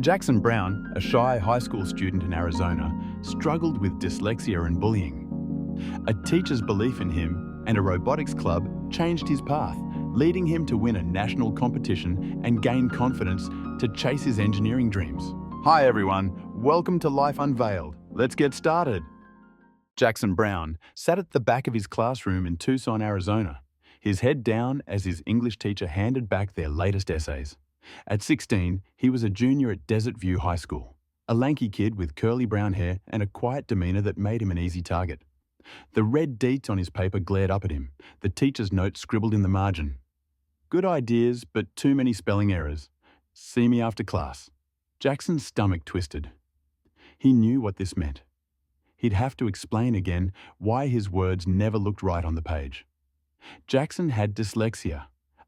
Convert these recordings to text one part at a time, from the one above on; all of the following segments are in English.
Jackson Brown, a shy high school student in Arizona, struggled with dyslexia and bullying. A teacher's belief in him and a robotics club changed his path, leading him to win a national competition and gain confidence to chase his engineering dreams. Hi everyone, welcome to Life Unveiled. Let's get started. Jackson Brown sat at the back of his classroom in Tucson, Arizona, his head down as his English teacher handed back their latest essays. At 16, he was a junior at Desert View High School, a lanky kid with curly brown hair and a quiet demeanor that made him an easy target. The red deets on his paper glared up at him, the teacher's note scribbled in the margin. Good ideas, but too many spelling errors. See me after class. Jackson's stomach twisted. He knew what this meant. He'd have to explain again why his words never looked right on the page. Jackson had dyslexia,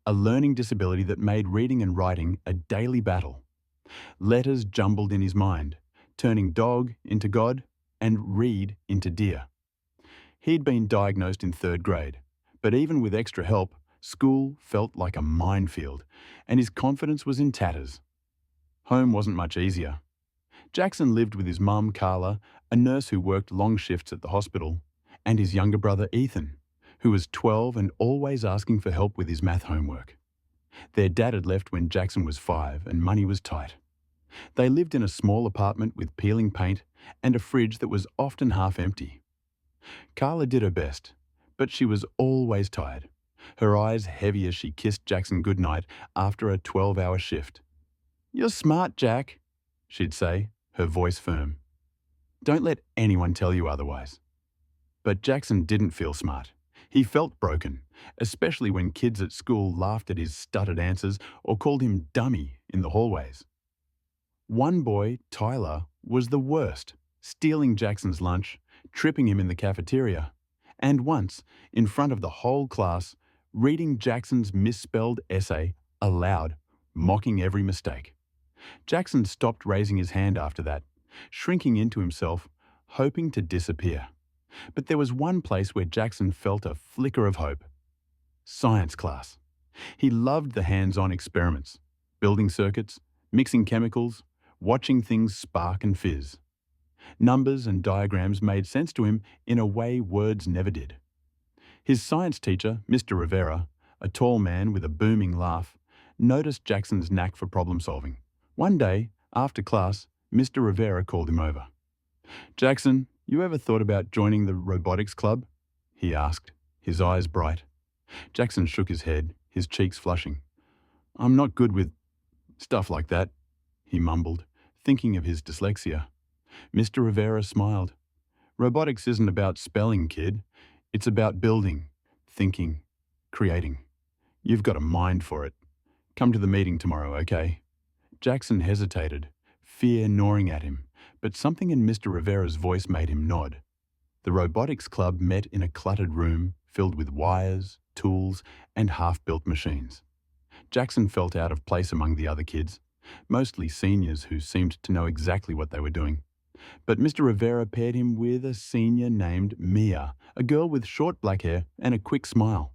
a learning disability that made reading and writing a daily battle. Letters jumbled in his mind, turning dog into God and reed into deer. He'd been diagnosed in 3rd grade, but even with extra help, school felt like a minefield, and his confidence was in tatters. Home wasn't much easier. Jackson lived with his mum, Carla, a nurse who worked long shifts at the hospital, and his younger brother, Ethan, who was 12 and always asking for help with his math homework. Their dad had left when Jackson was 5 and money was tight. They lived in a small apartment with peeling paint and a fridge that was often half empty. Carla did her best, but she was always tired, her eyes heavy as she kissed Jackson goodnight after a 12-hour shift. "You're smart, Jack," she'd say, her voice firm. "Don't let anyone tell you otherwise." But Jackson didn't feel smart. He felt broken, especially when kids at school laughed at his stuttered answers or called him dummy in the hallways. One boy, Tyler, was the worst, stealing Jackson's lunch, tripping him in the cafeteria, and once, in front of the whole class, reading Jackson's misspelled essay aloud, mocking every mistake. Jackson stopped raising his hand after that, shrinking into himself, hoping to disappear. But there was one place where Jackson felt a flicker of hope. Science class. He loved the hands-on experiments, building circuits, mixing chemicals, watching things spark and fizz. Numbers and diagrams made sense to him in a way words never did. His science teacher, Mr. Rivera, a tall man with a booming laugh, noticed Jackson's knack for problem-solving. One day, after class, Mr. Rivera called him over. "Jackson, you ever thought about joining the robotics club?" he asked, his eyes bright. Jackson shook his head, his cheeks flushing. "I'm not good with stuff like that," he mumbled, thinking of his dyslexia. Mr. Rivera smiled. "Robotics isn't about spelling, kid. It's about building, thinking, creating. You've got a mind for it. Come to the meeting tomorrow, okay?" Jackson hesitated, fear gnawing at him, but something in Mr. Rivera's voice made him nod. The robotics club met in a cluttered room filled with wires, tools, and half-built machines. Jackson felt out of place among the other kids, mostly seniors who seemed to know exactly what they were doing. But Mr. Rivera paired him with a senior named Mia, a girl with short black hair and a quick smile.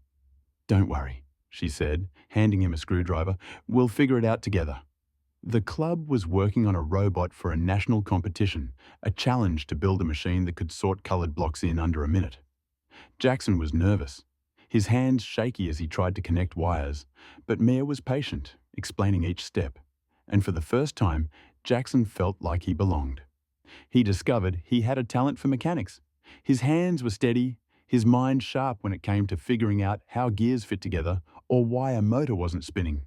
"Don't worry," she said, handing him a screwdriver. "We'll figure it out together." The club was working on a robot for a national competition, a challenge to build a machine that could sort colored blocks in under a minute. Jackson was nervous, his hands shaky as he tried to connect wires, but Mia was patient, explaining each step. And for the first time, Jackson felt like he belonged. He discovered he had a talent for mechanics. His hands were steady, his mind sharp when it came to figuring out how gears fit together or why a motor wasn't spinning.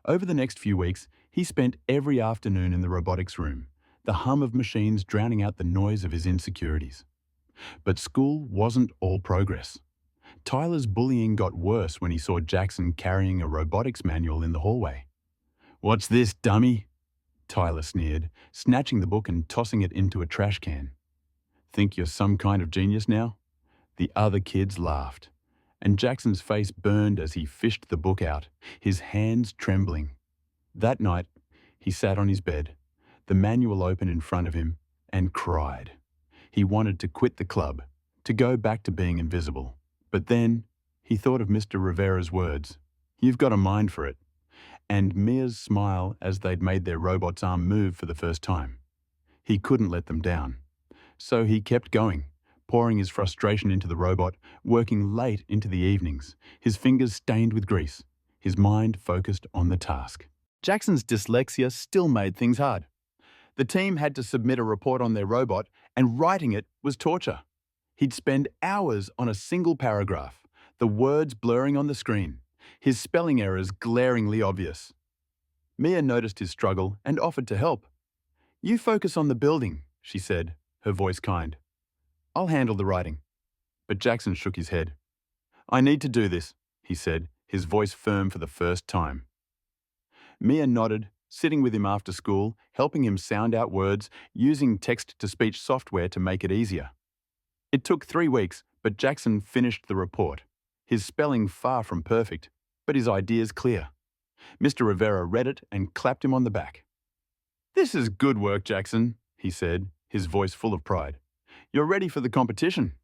Over the next few weeks, he spent every afternoon in the robotics room, the hum of machines drowning out the noise of his insecurities. But school wasn't all progress. Tyler's bullying got worse when he saw Jackson carrying a robotics manual in the hallway. "What's this, dummy?" Tyler sneered, snatching the book and tossing it into a trash can. "Think you're some kind of genius now?" The other kids laughed, and Jackson's face burned as he fished the book out, his hands trembling. That night, he sat on his bed, the manual open in front of him, and cried. He wanted to quit the club, to go back to being invisible. But then, he thought of Mr. Rivera's words. "You've got a mind for it." and Mia's smile as they'd made their robot's arm move for the first time. He couldn't let them down. So he kept going, pouring his frustration into the robot, working late into the evenings, his fingers stained with grease, his mind focused on the task. Jackson's dyslexia still made things hard. The team had to submit a report on their robot, and writing it was torture. He'd spend hours on a single paragraph, the words blurring on the screen, his spelling errors glaringly obvious. Mia noticed his struggle and offered to help. "You focus on the building," she said, her voice kind. "I'll handle the writing." But Jackson shook his head. "I need to do this," he said, his voice firm for the first time. Mia nodded, sitting with him after school, helping him sound out words, using text-to-speech software to make it easier. It took 3 weeks, but Jackson finished the report. His spelling far from perfect, but his ideas clear. Mr. Rivera read it and clapped him on the back. "This is good work, Jackson," he said, his voice full of pride. "You're ready for the competition."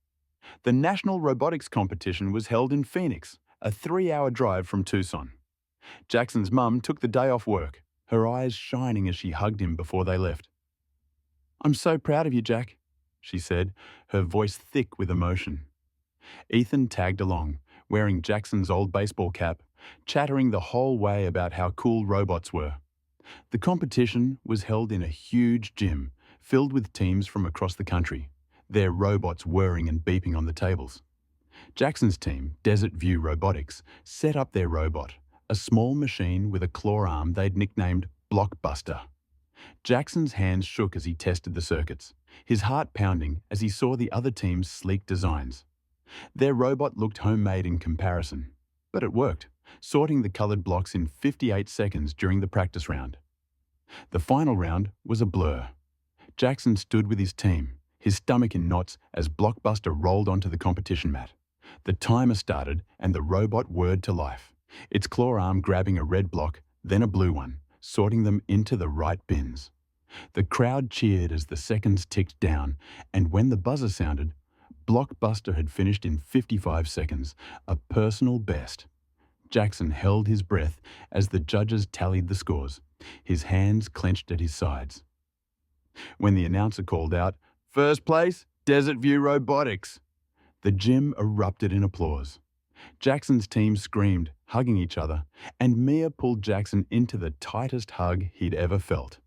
The National Robotics Competition was held in Phoenix, a 3-hour drive from Tucson. Jackson's mum took the day off work, her eyes shining as she hugged him before they left. "I'm so proud of you, Jack," she said, her voice thick with emotion. Ethan tagged along, wearing Jackson's old baseball cap, chattering the whole way about how cool robots were. The competition was held in a huge gym, filled with teams from across the country, their robots whirring and beeping on the tables. Jackson's team, Desert View Robotics, set up their robot, a small machine with a claw arm they'd nicknamed Blockbuster. Jackson's hands shook as he tested the circuits, his heart pounding as he saw the other team's sleek designs. Their robot looked homemade in comparison, but it worked, sorting the coloured blocks in 58 seconds during the practice round. The final round was a blur. Jackson stood with his team, his stomach in knots as Blockbuster rolled onto the competition mat. The timer started and the robot whirred to life, its claw arm grabbing a red block, then a blue one, sorting them into the right bins. The crowd cheered as the seconds ticked down, and when the buzzer sounded, Blockbuster had finished in 55 seconds, a personal best. Jackson held his breath as the judges tallied the scores, his hands clenched at his sides. When the announcer called out, "First place, Desert View Robotics," the gym erupted in applause. Jackson's team screamed, hugging each other, and Mia pulled Jackson into the tightest hug he'd ever felt.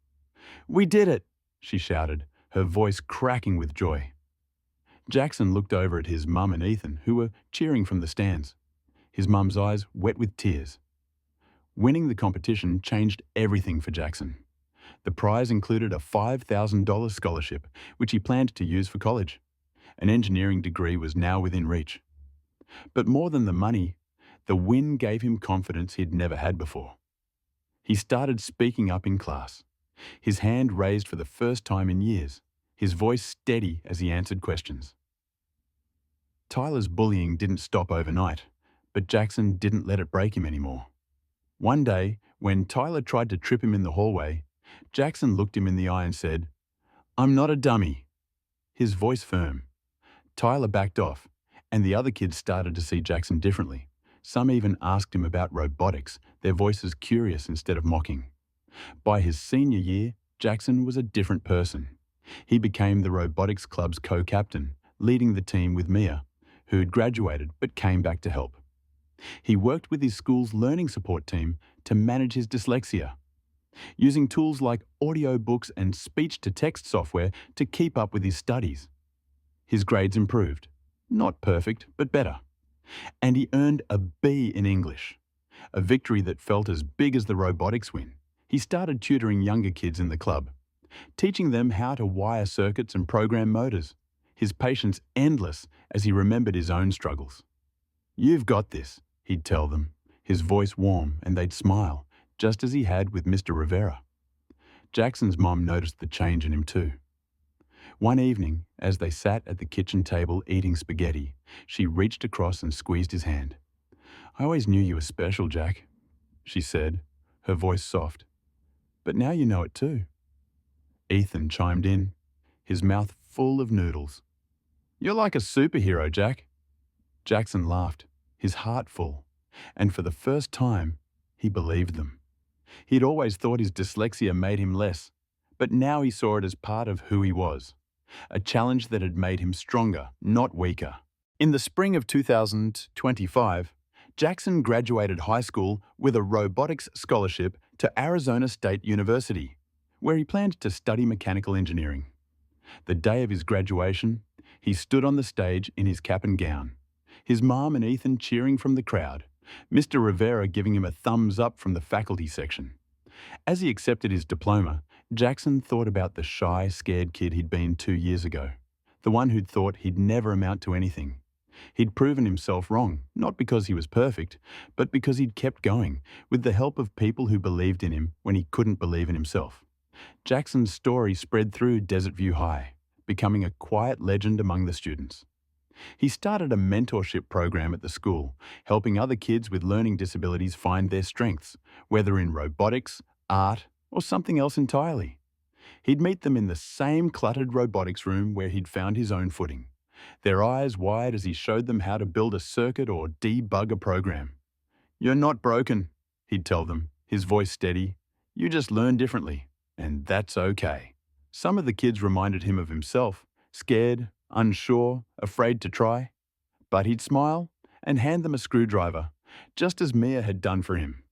"We did it!" she shouted, her voice cracking with joy. Jackson looked over at his mum and Ethan, who were cheering from the stands, his mum's eyes wet with tears. Winning the competition changed everything for Jackson. The prize included a $5,000 scholarship, which he planned to use for college. An engineering degree was now within reach. But more than the money, the win gave him confidence he'd never had before. He started speaking up in class, his hand raised for the first time in years, his voice steady as he answered questions. Tyler's bullying didn't stop overnight, but Jackson didn't let it break him anymore. One day, when Tyler tried to trip him in the hallway, Jackson looked him in the eye and said, "I'm not a dummy," his voice firm. Tyler backed off, and the other kids started to see Jackson differently. Some even asked him about robotics, their voices curious instead of mocking. By his senior year, Jackson was a different person. He became the robotics club's co-captain, leading the team with Mia, who had graduated but came back to help. He worked with his school's learning support team to manage his dyslexia, using tools like audiobooks and speech-to-text software to keep up with his studies. His grades improved. Not perfect, but better. And he earned a B in English, a victory that felt as big as the robotics win. He started tutoring younger kids in the club, teaching them how to wire circuits and program motors, his patience endless as he remembered his own struggles. "You've got this," he'd tell them, his voice warm, and they'd smile, just as he had with Mr. Rivera. Jackson's mom noticed the change in him too. One evening, as they sat at the kitchen table eating spaghetti, she reached across and squeezed his hand. "I always knew you were special, Jack," she said, her voice soft. "But now you know it too." Ethan chimed in, his mouth full of noodles. "You're like a superhero, Jack." Jackson laughed, his heart full, and for the first time, he believed them. He'd always thought his dyslexia made him less, but now he saw it as part of who he was, a challenge that had made him stronger, not weaker. In the spring of 2025, Jackson graduated high school with a robotics scholarship to Arizona State University, where he planned to study mechanical engineering. The day of his graduation, he stood on the stage in his cap and gown, his mom and Ethan cheering from the crowd, Mr. Rivera giving him a thumbs up from the faculty section. As he accepted his diploma, Jackson thought about the shy, scared kid he'd been 2 years ago, the one who'd thought he'd never amount to anything. He'd proven himself wrong, not because he was perfect, but because he'd kept going, with the help of people who believed in him when he couldn't believe in himself. Jackson's story spread through Desert View High, becoming a quiet legend among the students. He started a mentorship program at the school, helping other kids with learning disabilities find their strengths, whether in robotics, art, or something else entirely. He'd meet them in the same cluttered robotics room where he'd found his own footing, their eyes wide as he showed them how to build a circuit or debug a program. "You're not broken," he'd tell them, his voice steady. "You just learn differently, and that's okay." Some of the kids reminded him of himself, scared, unsure, afraid to try. But he'd smile and hand them a screwdriver, just as Mia had done for him,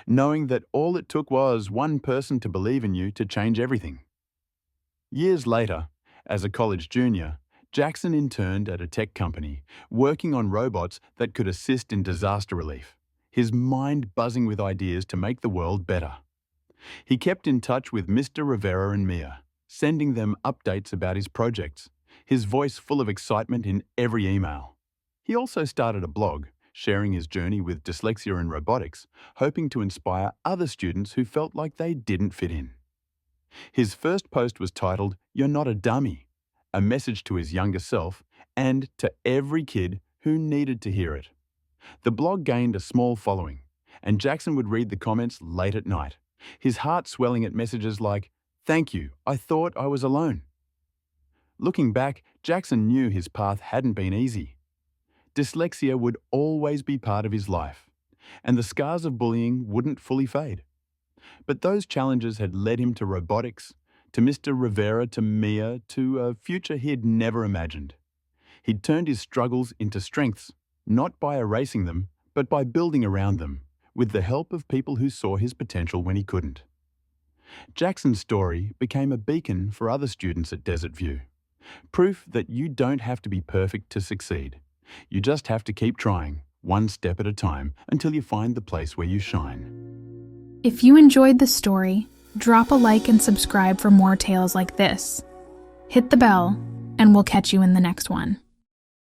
knowing that all it took was one person to believe in you to change everything. Years later, as a college junior, Jackson interned at a tech company, working on robots that could assist in disaster relief, his mind buzzing with ideas to make the world better. He kept in touch with Mr. Rivera and Mia, sending them updates about his projects, his voice full of excitement in every email. He also started a blog, sharing his journey with dyslexia and robotics, hoping to inspire other students who felt like they didn't fit in. His first post was titled, "You're Not a Dummy," a message to his younger self and to every kid who needed to hear it. The blog gained a small following, and Jackson would read the comments late at night, his heart swelling at messages like, "Thank you, I thought I was alone." Looking back, Jackson knew his path hadn't been easy. Dyslexia would always be part of his life, and the scars of bullying wouldn't fully fade. But those challenges had led him to robotics, to Mr. Rivera, to Mia, to a future he had never imagined. He'd turned his struggles into strengths, not by erasing them, but by building around them, with the help of people who saw his potential when he couldn't. Jackson's story became a beacon for other students at Desert View. Proof that you don't have to be perfect to succeed. You just have to keep trying, one step at a time, until you find the place where you shine. If you enjoyed this story, drop a like and subscribe for more tales like this. Hit the bell, and we'll catch you in the next one.